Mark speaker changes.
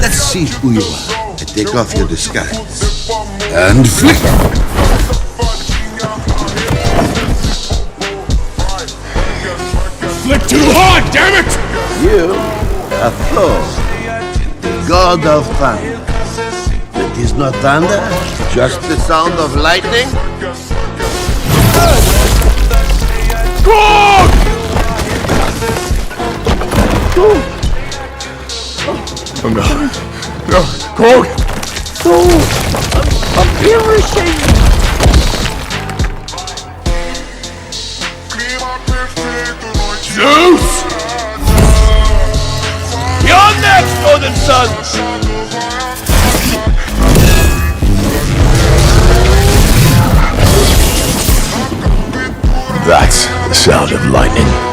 Speaker 1: Let's see who you are. I take off your disguise. And flick!
Speaker 2: Flick too hard, damn it!
Speaker 1: You are Thor, the god of thunder. It is not thunder, just the sound of lightning.
Speaker 2: Korg! Oh no. No, Korg!
Speaker 3: I'm perishing!
Speaker 2: Zeus! You're next, Odin Sons! That's the sound of lightning.